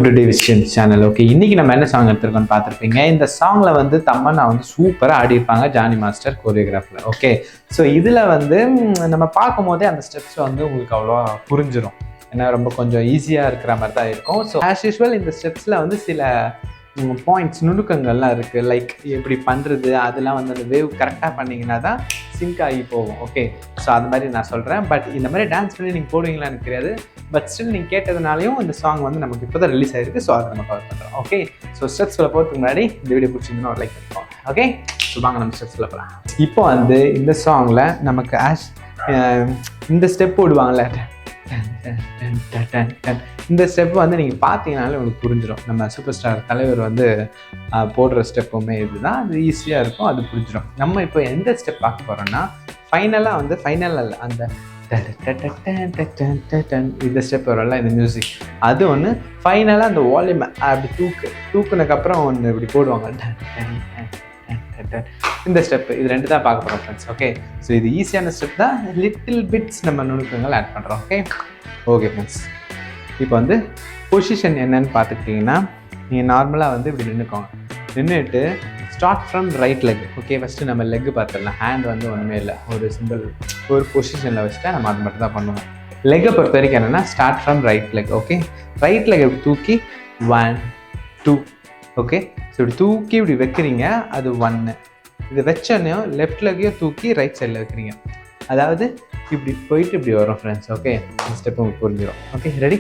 Welcome to DavidJames channel. Okay, இன்னைக்கு நம்ம என்ன சாங் எடுத்துருக்கோம்னு பார்த்துருப்பீங்க. இந்த சாங்கில் வந்து தமன்னா வந்து சூப்பராக ஆடிருப்பாங்க ஜானி மாஸ்டர் கோரியோகிராஃபில். ஓகே, ஸோ இதில் வந்து நம்ம பார்க்கும் போதே அந்த ஸ்டெப்ஸ் வந்து உங்களுக்கு அவ்வளோவா புரிஞ்சிடும். ஏன்னா ரொம்ப கொஞ்சம் ஈஸியாக இருக்கிற மாதிரி தான் இருக்கும். ஸோ ஆஸ் யூஸ்வல் இந்த ஸ்டெப்ஸில் வந்து சில பாயிண்ட்ஸ் நுணுக்கங்கள்லாம் இருக்குது. லைக் எப்படி பண்ணுறது, அதெல்லாம் வந்து அந்த வேவ் கரெக்டாக பண்ணிங்கன்னா தான் சிங்க் ஆகி போகும். ஓகே, ஸோ அது மாதிரி நான் சொல்கிறேன். பட் இந்த மாதிரி டான்ஸ் பண்ணி நீங்கள் போடுவீங்களா எனக்கு தெரியாது. பட் ஸ்டில் நீங்கள் கேட்டதுனாலையும் இந்த சாங் வந்து நமக்கு இப்போ தான் ரிலீஸ் ஆகிருக்கு. ஸோ அதை நம்ம கவர் பண்ணுறோம். ஓகே, ஸோ ஸ்டெப்ஸில் போகிறதுக்கு முன்னாடி இந்த வீடியோ பிடிச்சிருந்தோன்னா ஒரு லைக் பண்ணிப்போம். ஓகே, ஸோ வாங்க நம்ம ஸ்டெப்ஸில் போகலாம். இப்போ வந்து இந்த சாங்கில் நமக்கு இந்த ஸ்டெப் போடுவாங்கள்ல, இந்த ஸ்டெப் வந்து நீங்கள் பார்த்தீங்கனாலே உங்களுக்கு புரிஞ்சிடும். நம்ம சூப்பர் ஸ்டார் தலைவர் வந்து போடுற ஸ்டெப்புமே இதுதான். அது ஈஸியாக இருக்கும், அது புரிஞ்சிடும். நம்ம இப்போ எந்த ஸ்டெப் பார்க்க போகிறோம்னா ஃபைனலாக வந்து ஃபைனலில் அந்த இந்த ஸ்டெப் வரல, இந்த மியூசிக் அது ஒன்று. ஃபைனலாக அந்த வால்யூம் அப்படி தூக்குனதுக்கப்புறம் ஒன்று இப்படி போடுவாங்க, இந்த ஸ்டெப்பு. இது ரெண்டு தான் பார்க்க போகிறோம் ஃப்ரெண்ட்ஸ். ஓகே, ஸோ இது ஈஸியான ஸ்டெப் தான். லிட்டில் பிட்ஸ் நம்ம நுணுக்கங்கள் ஆட் பண்ணுறோம். ஓகே ஃப்ரெண்ட்ஸ், இப்போ வந்து பொசிஷன் என்னன்னு பார்த்துக்கிட்டிங்கன்னா நீங்கள் நார்மலாக வந்து இப்படி நின்றுக்கோங்க. நின்றுட்டு start from right leg. Okay, first நம்ம லெக்கு பார்த்துடலாம். ஹேண்ட் வந்து ஒன்றுமே இல்லை, ஒரு சிம்பிள் ஒரு பொசிஷனில் வச்சுட்டா நம்ம அது மட்டும் தான் பண்ணுவோம். லெக்கை பொறுத்த வரைக்கும் என்னென்னா start from right leg. Okay, right leg இப்படி தூக்கி 1 2. ஓகே, ஸோ இப்படி தூக்கி இப்படி வைக்கிறீங்க, அது 1. இது வச்சோன்னையும் லெஃப்ட் லெக்கையும் தூக்கி ரைட் சைடில் வைக்கிறீங்க. அதாவது இப்படி போயிட்டு இப்படி வரும் ஃப்ரெண்ட்ஸ். ஓகே, இந்த ஸ்டெப் உங்களுக்கு புரிஞ்சிடும். Okay, ready?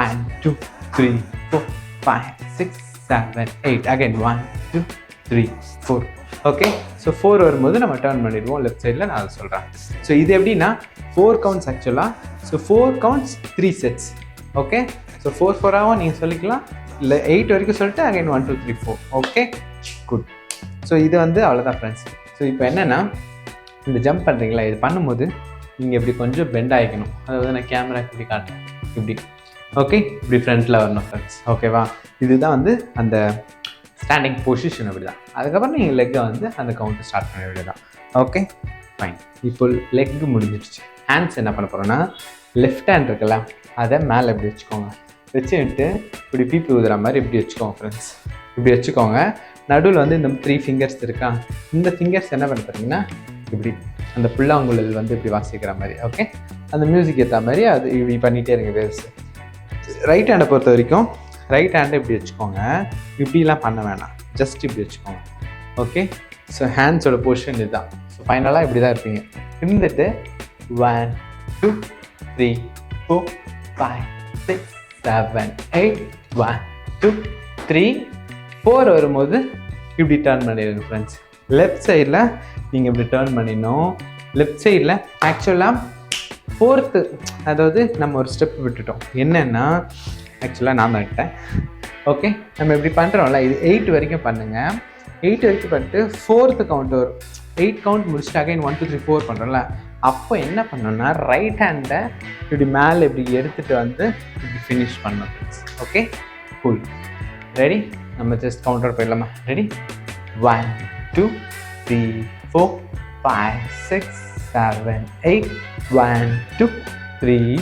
1 2 3 4 5 6 7 8. Again 1 2 3 4. Okay, so 4 வரும்போது நம்ம டர்ன் பண்ணிடுவோம் லெஃப்ட் சைடில். நான் அதை சொல்கிறேன். ஸோ இது எப்படின்னா 4 கவுண்ட்ஸ் ஆக்சுவலாக. So 4 counts 3 sets. Okay, so 4 4ஆகவும் நீங்கள் சொல்லிக்கலாம், இல்லை 8 வரைக்கும் சொல்லிட்டு அகைன் 1 2 3 4. Okay, good. ஸோ இது வந்து அவ்வளோதான் ஃப்ரெண்ட்ஸ். ஸோ இப்போ என்னென்னா இந்த ஜம்ப் பண்ணுறீங்களா, இது பண்ணும்போது நீங்கள் இப்படி கொஞ்சம் பெண்ட் ஆகிக்கணும். அதாவது நான் கேமரா இப்படி காட்டுறேன், இப்படி. ஓகே, இப்படி ஃப்ரண்ட்டில் வரணும் ஃப்ரெண்ட்ஸ். ஓகேவா, இதுதான் வந்து அந்த ஸ்டாண்டிங் பொசிஷன். அப்படி தான். அதுக்கப்புறம் நீங்கள் லெக்கை வந்து அந்த கவுண்ட்டை ஸ்டார்ட் பண்ண வேண்டியதான். Okay, fine. இப்போ லெக்கு முடிஞ்சிடுச்சு. ஹேண்ட்ஸ் என்ன பண்ண போகிறோன்னா லெஃப்ட் ஹேண்ட் இருக்குல்ல, அதை மேலே இப்படி வச்சுக்கோங்க. வச்சுக்கிட்டு இப்படி பீப்பி ஊதுற மாதிரி இப்படி வச்சுக்கோங்க ஃப்ரெண்ட்ஸ். இப்படி வச்சுக்கோங்க. நடுவில் வந்து இந்த 3 ஃபிங்கர்ஸ் இருக்கா, இந்த ஃபிங்கர்ஸ் என்ன பண்ண போகிறீங்கன்னா இப்படி அந்த புல்லாங்குழல் வந்து இப்படி வாசிக்கிற மாதிரி. ஓகே, அந்த மியூசிக் ஏற்ற மாதிரி அது இப்படி பண்ணிகிட்டே இருங்க வேவ்ஸ். ரைட் ஹேண்டை பொறுத்த வரைக்கும் ரைட் ஹேண்டை இப்படி வச்சுக்கோங்க. இப்படிலாம் பண்ண வேணாம், ஜஸ்ட் இப்படி வச்சுக்கோங்க. ஓகே, ஸோ ஹேண்ட்ஸோட பொசிஷன் இதுதான். ஸோ ஃபைனலாக இப்படி தான் இருப்பீங்க. இருந்துட்டு 1 2 3 4 5 6 7 8 1 2 3 4 வரும்போது இப்படி டர்ன் பண்ணிடுங்க ஃப்ரெண்ட்ஸ். லெஃப்ட் சைடில் நீங்கள் இப்படி டர்ன் பண்ணிடணும். லெஃப்ட் சைடில் ஆக்சுவலாக 4th, அதாவது நம்ம ஒரு ஸ்டெப் விட்டுட்டோம். என்னென்னா ஆக்சுவலாக நான் தான் விட்டேன். ஓகே, நம்ம இப்படி பண்ணுறோம்ல, இது 8 வரைக்கும் பண்ணுங்கள். 8 வரைக்கும் பண்ணிட்டு 4th கவுண்ட் வரும். 8 கவுண்ட் முடிச்சுட்டு அகைன் 1 2 3 4 பண்ணுறோம்ல, அப்போ என்ன பண்ணோன்னா ரைட் ஹேண்டை இப்படி மேலே இப்படி எடுத்துகிட்டு வந்து இப்படி ஃபினிஷ் பண்ணணும் ஃப்ரெண்ட்ஸ். Okay, cool. ரெடி? நம்ம ஜஸ்ட் கவுண்டர் போயிடலாமா? ரெடி? 1 2 3 4 5 6 7 8 1 2 3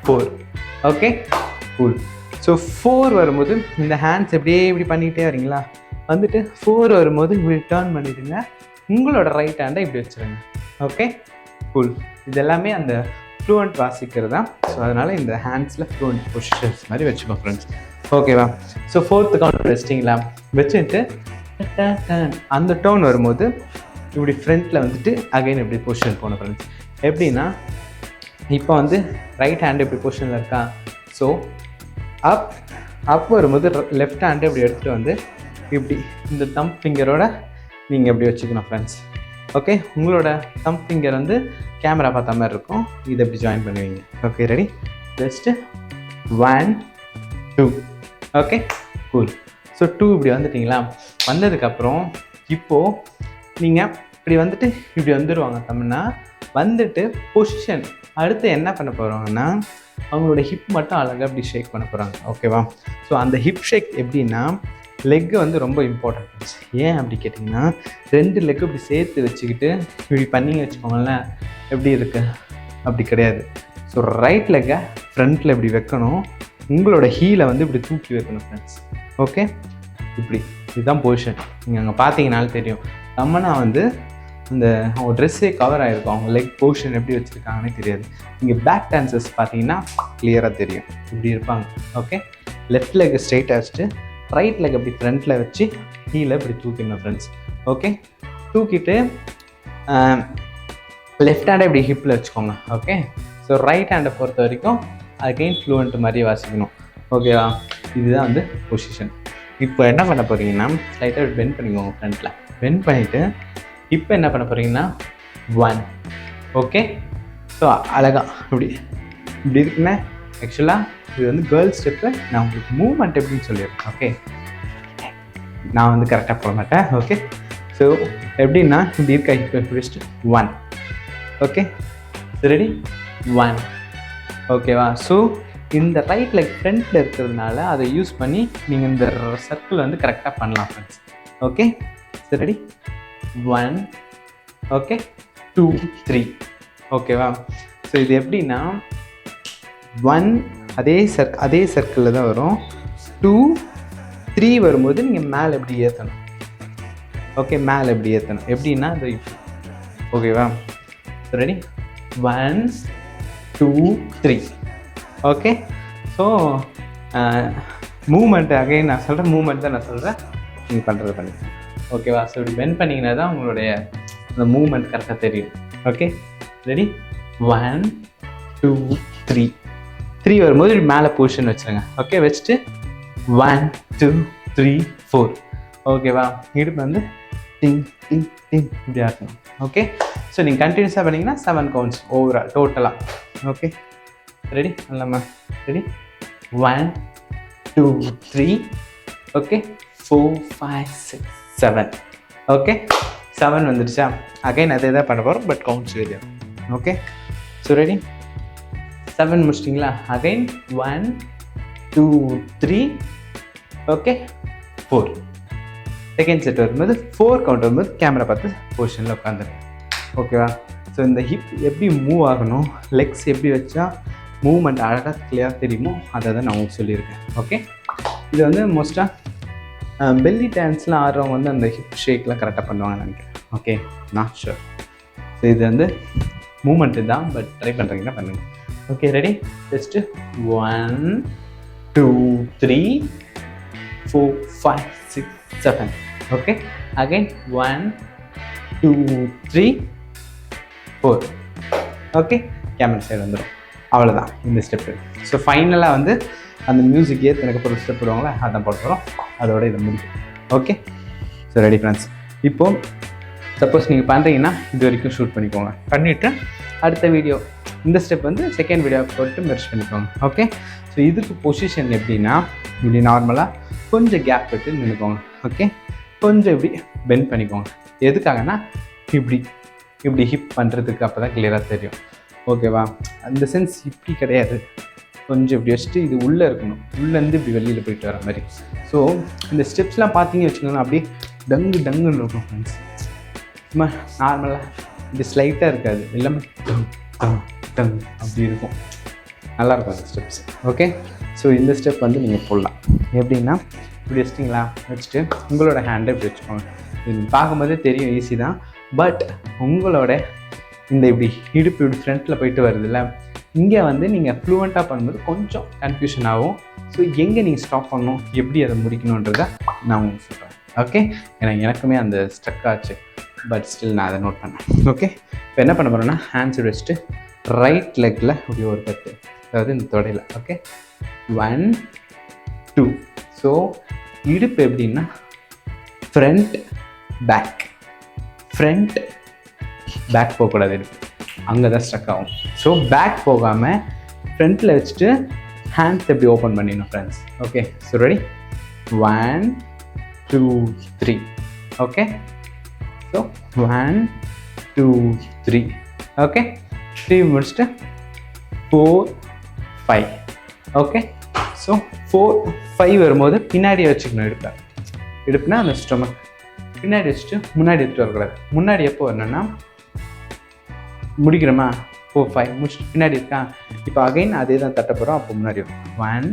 4. Okay, cool. ஸோ 4 வரும்போது இந்த ஹேண்ட்ஸ் எப்படியே இப்படி பண்ணிகிட்டே வரீங்களா, வந்துட்டு 4 வரும்போது இப்படி டர்ன் பண்ணிவிடுங்க. உங்களோட ரைட் ஹேண்டை இப்படி வச்சுருங்க. Okay, cool. இது எல்லாமே அந்த ஃப்ளூவெண்ட் வாசிக்கிறது தான். ஸோ அதனால் இந்த ஹேண்ட்ஸில் ஃப்ளூவெண்ட் பொசிஷன்ஸ் மாதிரி வச்சுக்கோ ஃப்ரெண்ட்ஸ். ஓகேவா? ஸோ 4th கவுண்ட் வச்சிட்டிங்களா, வச்சுட்டு அந்த டோன் வரும்போது இப்படி ஃப்ரண்ட்டில் வந்துட்டு அகைன் இப்படி பொசிஷன் போகணும் ஃப்ரெண்ட்ஸ். எப்படின்னா இப்போ வந்து ரைட் ஹேண்டு இப்படி பொசிஷனில் இருக்கா, ஸோ அப் வரும்போது லெஃப்ட் ஹேண்டு இப்படி எடுத்துகிட்டு வந்து இப்படி இந்த தம்ப் ஃபிங்கரோட நீங்கள் இப்படி வச்சுக்கணும் ஃப்ரெண்ட்ஸ். ஓகே, உங்களோட தம்ப் ஃபிங்கர் வந்து கேமரா பார்த்த மாதிரி இருக்கும். இதை இப்படி ஜாயின் பண்ணுவீங்க. Okay, ready? Just 1 2. Okay, cool. So 2 இப்படி வந்துட்டிங்களா, வந்ததுக்கப்புறம் இப்போது நீங்கள் இப்படி வந்துட்டு இப்படி வந்துடுவாங்க தமன்னா. வந்துட்டு பொசிஷன் அடுத்து என்ன பண்ண போகிறாங்கன்னா அவங்களோட ஹிப் மட்டும் அழகாக இப்படி ஷேக் பண்ண போகிறாங்க. ஓகேவா? ஸோ அந்த ஹிப் ஷேக் எப்படின்னா லெக்கு வந்து ரொம்ப இம்பார்ட்டன்ட். ஏன் அப்படி கேட்டிங்கன்னா 2 லெக்கு இப்படி சேர்த்து வச்சுக்கிட்டு இப்படி பண்ணிங்க வச்சுக்கோங்களேன், எப்படி இருக்குது அப்படி கிடையாது. ஸோ ரைட் லெக்கை ஃப்ரண்ட்டில் இப்படி வைக்கணும், உங்களோட ஹீலை வந்து இப்படி தூக்கி வைக்கணும் ஃப்ரெண்ட்ஸ். ஓகே, இப்படி இதுதான் பொசிஷன். நீங்கள் அங்கே பார்த்தீங்கனாலும் தெரியும். தமன்னா வந்து இந்த அவங்க ட்ரெஸ்ஸே கவர் ஆகிருக்கும். அவங்க லெக் பொசிஷன் எப்படி வச்சுருக்காங்கன்னே தெரியாது. இங்கே பேக் டான்சர்ஸ் பார்த்தீங்கன்னா கிளியராக தெரியும், இப்படி இருப்பாங்க. ஓகே, லெஃப்ட் லெக் ஸ்ட்ரைட்டாக வச்சுட்டு ரைட் லெக் அப்படி ஃப்ரண்ட்டில் வச்சு ஹீலை இப்படி தூக்கிடணும் ஃப்ரெண்ட்ஸ். ஓகே, தூக்கிட்டு லெஃப்ட் ஹேண்டை இப்படி ஹிப்பில் வச்சுக்கோங்க. ஓகே, ஸோ ரைட் ஹேண்டை பொறுத்த வரைக்கும் அகைன் ஃப்ளூவெண்ட் மாதிரி வாசிக்கணும். ஓகேவா, இதுதான் வந்து பொசிஷன். இப்போ என்ன பண்ண போகிறீங்கன்னா லைட்டாக பெண்ட் பண்ணிக்கோங்க ஃப்ரண்ட்டில். பெண்ட் பண்ணிவிட்டு இப்போ என்ன பண்ண போகிறீங்கன்னா 1. ஓகே, ஸோ அழகாக இப்படி இப்படி இருக்குன்னா ஆக்சுவலாக இது வந்து கேர்ள்ஸ் ஸ்டெப்பு. நான் உங்களுக்கு மூவ்மெண்ட் எப்படின்னு சொல்லிடுறேன். ஓகே, நான் வந்து கரெக்டாக போட மாட்டேன். ஓகே, ஸோ எப்படின்னா இப்படி இருக்க இப்போ பிடிச்சிட்டு 1. Okay, ready 1. ஓகேவா, ஸோ இந்த ரைட் லெக் ஃப்ரண்ட்டில் இருக்கிறதுனால அதை யூஸ் பண்ணி நீங்கள் இந்த சர்க்கிள் வந்து கரெக்டாக பண்ணலாம் friends. Okay, so ready 1. Okay, 2, 3. ஓகேவா, ஸோ இது எப்படின்னா 1 அதே சர்க்கிளில் தான் வரும். 2, 3 வரும்போது நீங்கள் மேலே எப்படி ஏற்றணும். ஓகே, மேலே எப்படி ஏற்றணும் எப்படின்னா இந்த இப்படி. ஓகேவா, ready 1, 2, 3. Okay, so moment again நான் சொல்கிறேன், மூமெண்ட் தான் நான் சொல்கிறேன், நீங்கள் பண்ணுறது பண்ணிக்கலாம். ஓகேவா, ஸோ இப்படி பெண்ட் பண்ணிங்கன்னா தான் உங்களுடைய அந்த மூமெண்ட் கரெக்டாக தெரியும். Okay, ready 1, 2, 3. 3 வரும்போது இப்படி மேலே பொசிஷன் வச்சுருங்க. ஓகே, வச்சுட்டு 1, 2, 3, 4. ஓகேவா, இடுப்பு வந்து டிங் டிங் டிங் இப்படி ஆட்டணும். ஓகே, ஸோ நீங்கள் கண்டினியூஸாக பண்ணிங்கன்னா 7 கவுண்ட்ஸ் ஓவரால் டோட்டலாக. ஓகே, ரெடி பண்ணலாமா? ரெடி 1, 2, 3. ஓகே, 4, 5, 6, 7. ஓகே, 7 வந்துடுச்சா? அகைன் அதே தான் பண்ண போகிறோம், பட் கவுண்ட்ஸ் வேறு. ஓகே, ஸோ ரெடி 7 முடிச்சிட்டிங்களா? அகைன் 1, 2, 3. ஓகே, 4. செகண்ட் செட் வரும்போது 4 கவுண்ட் வரும்போது கேமரா பார்த்து பொசிஷனில் உட்காந்துருங்க. ஓகேவா, ஸோ இந்த ஹிப் எப்படி மூவ் ஆகணும், லெக்ஸ் எப்படி வச்சா மூவ்மெண்ட் அழகாக கிளியராக தெரியுமோ அதை தான் நான் உங்களுக்கு சொல்லியிருக்கேன். ஓகே, இது வந்து மோஸ்ட்டாக பெல்லி டான்ஸ்லாம் ஆடுறவங்க வந்து அந்த ஹிப் ஷேக்லாம் கரெக்டாக பண்ணுவாங்கன்னு நினைக்கிறேன். Okay, not sure. ஸோ இது வந்து மூமெண்ட்டு தான், பட் ட்ரை பண்ணுறீங்கன்னா பண்ணுங்கள். Okay, ready? Just 1, 2, 3, 4, 5, 6, 7. Okay, again 1, 2, 3, 4. Okay, camera side வந்துடும். அவ்வளோதான் இந்த ஸ்டெப்பு. ஸோ ஃபைனலாக வந்து அந்த மியூசிக் ஏற்றுனதுக்கப்புறம் ஒரு ஸ்டெப் போடுவாங்களே அதான் போட போகிறோம். அதோட இதை முடிக்கும். Okay, so ready friends. இப்போது சப்போஸ் நீங்கள் பண்ணுறீங்கன்னா இது வரைக்கும் ஷூட் பண்ணிக்கோங்க. பண்ணிவிட்டு அடுத்த வீடியோ இந்த ஸ்டெப் வந்து செகண்ட் வீடியோ போட்டு மெர்ஜ் பண்ணிக்கோங்க. ஓகே, ஸோ இதுக்கு பொசிஷன் எப்படின்னா இப்படி நார்மலாக கொஞ்சம் கேப் விட்டு நின்றுக்கோங்க. ஓகே, கொஞ்சம் இப்படி பெண்ட் பண்ணிக்கோங்க. எதுக்காகனா இப்படி இப்படி ஹிப் பண்ணுறதுக்கு அப்போ தான் கிளியராக தெரியும். ஓகேவா, அந்த சென்ஸ் இப்படி கிடையாது, கொஞ்சம் இப்படி வச்சுட்டு இது உள்ளே இருக்கணும், உள்ளேருந்து இப்படி வெளியில் போயிட்டு வர மாதிரி. ஸோ இந்த ஸ்டெப்ஸ்லாம் பார்த்தீங்கன்னு வச்சுக்கோங்க அப்படியே டங்குன்னு இருக்கும் ஃப்ரெண்ட்ஸ். சும்மா நார்மலாக இப்படி ஸ்லைட்டாக இருக்காது, எல்லாமே டங் அப்படி இருக்கும். நல்லாயிருக்கும் அந்த ஸ்டெப்ஸ். ஓகே, ஸோ இந்த ஸ்டெப் வந்து நீங்கள் போடலாம். எப்படின்னா இப்படி வச்சிட்டிங்களா, வச்சுட்டு உங்களோட ஹேண்டை இப்படி வச்சுக்கோங்க. இது பார்க்கும்போதே தெரியும் ஈஸி தான், பட் உங்களோட இந்த இப்படி இடுப்பு இப்படி ஃப்ரண்ட்டில் போயிட்டு வருதுல்ல, இங்கே வந்து நீங்கள் ஃப்ளூவெண்ட்டாக பண்ணும்போது கொஞ்சம் கன்ஃபியூஷன் ஆகும். ஸோ எங்கே நீங்கள் ஸ்டாப் பண்ணணும், எப்படி அதை முடிக்கணுன்றதை நான் உங்களுக்கு சொல்கிறேன். ஓகே, ஏன்னா எனக்குமே அந்த ஸ்ட்ரக் ஆச்சு, பட் ஸ்டில் நான் அதை நோட் பண்ணேன். ஓகே, இப்போ என்ன பண்ண போகிறேன்னா ஹேண்ட்ஸ் வச்சுட்டு ரைட் லெக்கில் இப்படி ஒரு கட்டு, அதாவது இந்த தொடையில். ஓகே, 1, 2. ஸோ இடுப்பு எப்படின்னா ஃப்ரண்ட் பேக், ஃப்ரண்ட் பேக் போகக்கூடாது, இடுப்பு அங்கே தான் ஸ்ட்ரக் ஆகும். ஸோ பேக் போகாமல் ஃப்ரண்ட்டில் வச்சுட்டு ஹேண்ட்ஸ் எப்படி ஓப்பன் பண்ணிடணும் friends. Okay, so ready 1, 2, 3. Okay, so 1, 2, 3. Okay, 3 முடிச்சுட்டு 4, 5. ஓகே, ஸோ 4, 5 வரும்போது பின்னாடியே வச்சுக்கணும் இடுப்பை. இடுப்புனா அந்த ஸ்டொமக் பின்னாடி வச்சுட்டு முன்னாடி எடுத்துகிட்டு வரக்கூடாது. முன்னாடி எப்போ வரணும்னா முடிக்கிறோமா 4, 5 முடிச்சுட்டு பின்னாடி இருக்கா. இப்போ அகைன் அதே தான் தட்ட போகிறோம். அப்போ முன்னாடி 1,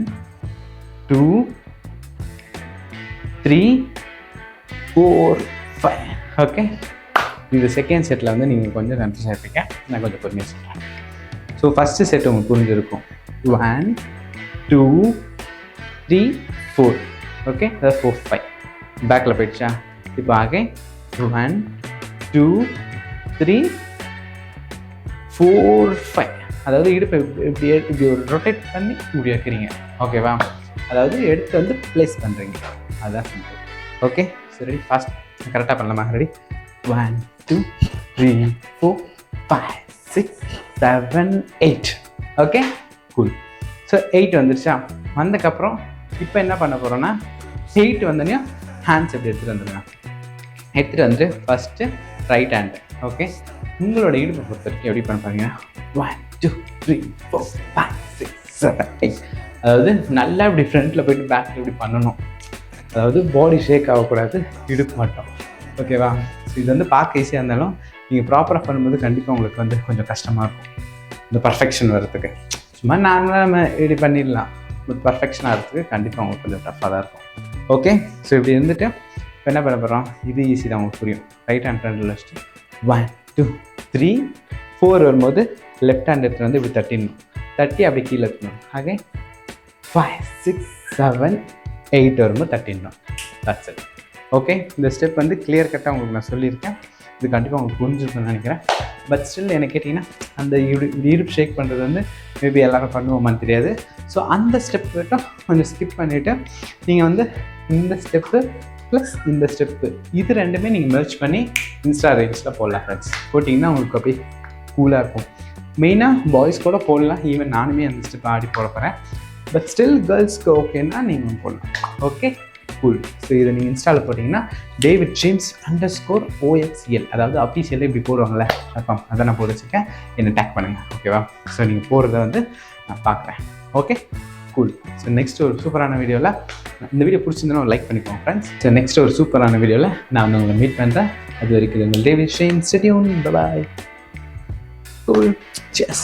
2 3 4 5. ஓகே, இந்த செகண்ட் செட்டில் வந்து நீங்கள் கொஞ்சம் கன்ஃபியூஸ் ஆகிருப்பீங்க. நான் கொஞ்சம் பொறுமையாக சொல்கிறேன். ஸோ ஃபஸ்ட்டு செட் உங்களுக்கு புரிஞ்சிருக்கும். 1 2 3 4. ஓகே, அதாவது 4 5 பேக்கில் போயிடுச்சா? இப்போ ஆகே 1 2 3 4 5. அதாவது இடுப்பை இப்படி ஒரு ரொட்டேட் பண்ணி இப்படி வைக்கிறீங்க. ஓகேவா? அதாவது எடுத்து வந்து ப்ளேஸ் பண்ணுறீங்க. அதுதான் சிம்பிள். ஓகே, சரி, ஃபாஸ்ட் கரெக்டாக பண்ணலாமா? ரெடி? 1 2 3 4 5 6 7 8. Okay, cool. ஸோ 8 வந்துருச்சா? வந்ததுக்கப்புறம் இப்போ என்ன பண்ண போகிறோன்னா 8 வந்தோடனே ஹேண்ட்ஸ் எப்படி எடுத்துகிட்டு வந்துடுங்க. எடுத்துகிட்டு வந்து ஃபஸ்ட்டு ரைட் ஹேண்டு. ஓகே, உங்களோட இடுப்பை பொறுத்த வரைக்கும் எப்படி பண்ண பாருங்க. 1 2 3 4 5 6 7 8. அதாவது நல்லா இப்படி ஃப்ரண்ட்டில் போய்ட்டு பேக்கில் இப்படி பண்ணணும். அதாவது பாடி ஷேக் ஆகக்கூடாது, இடுப்பு மட்டும். ஓகேவா? ஸோ இது வந்து பார்க்க ஈஸியாக இருந்தாலும் நீங்கள் ப்ராப்பராக பண்ணும்போது கண்டிப்பாக உங்களுக்கு வந்து கொஞ்சம் கஷ்டமாக இருக்கும் இந்த பர்ஃபெக்ஷன் வர்றதுக்கு. சும்மா நார்மலாக நம்ம இப்படி பண்ணிடலாம். பட் பர்ஃபெக்ஷன் ஆகிறதுக்கு கண்டிப்பாக உங்களுக்கு கொஞ்சம் டஃப்பாக தான் இருக்கும். ஓகே, ஸோ இப்படி இருந்துட்டு இப்போ என்ன பண்ண போகிறோம்? இது ஈஸி தான், உங்களுக்கு புரியும். ரைட் ஹேண்ட் ஃப்ரண்டில் வச்சுட்டு 1 2 3 4 வரும்போது லெஃப்ட் ஹேண்ட் எடுத்து வந்து இப்படி தட்டி அப்படி கீழே எடுத்துணும். ஆகே 5 6 7 8 வரும்போது தட்டிடணும். That's it. ஓகே, இந்த ஸ்டெப் வந்து கிளியர் கட்டாக உங்களுக்கு நான் சொல்லியிருக்கேன். இது கண்டிப்பாக உங்களுக்கு புரிஞ்சிருக்குன்னு நினைக்கிறேன். பட் ஸ்டில் என்ன கேட்டிங்கன்னா அந்த இடுப்பு ஷேக் பண்ணுறது வந்து மேபி எல்லோரும் பண்ணுவோமான்னு தெரியாது. ஸோ அந்த ஸ்டெப் மட்டும் கொஞ்சம் ஸ்கிப் பண்ணிவிட்டு நீங்கள் வந்து இந்த ஸ்டெப்பு ப்ளஸ் இந்த ஸ்டெப்பு இது ரெண்டுமே நீங்கள் மெர்ச் பண்ணி இன்ஸ்டா ரீல்ஸில் போடலாம் ஃப்ரெண்ட்ஸ். போட்டிங்கன்னா உங்களுக்கு அப்படியே கூலாக இருக்கும். மெயினாக பாய்ஸ் கூட போடலாம். ஈவன் நானுமே அந்த ஸ்டெப் ஆடி போட போகிறேன். பட் ஸ்டில் கேர்ள்ஸ்க்கு ஓகேன்னா நீங்கள் போடலாம். Okay, cool. ஸோ இதை நீங்கள் இன்ஸ்டாவில் போட்டிங்கன்னா DavidJames_OXL, அதாவது அஃபீஷியலில் இப்படி போடுவாங்களே அப்போ அதை நான் போட்டு வச்சுருக்கேன். என்னை டேக் பண்ணுங்கள். ஓகேவா? ஸோ நீங்கள் போடுறத வந்து நான் பார்க்குறேன். Okay, cool. ஸோ நெக்ஸ்ட் ஒரு சூப்பரான வீடியோவில், இந்த வீடியோ பிடிச்சிருந்தா லைக் பண்ணிக்கோங்க ஃப்ரெண்ட்ஸ். ஸோ நெக்ஸ்ட் ஒரு சூப்பரான வீடியோவில் நான் வந்து உங்களை மீட் பண்ணுறேன். அது வரைக்கும் உங்கள் DavidJames. Stay tuned. Bye bye. Cool. Cheers.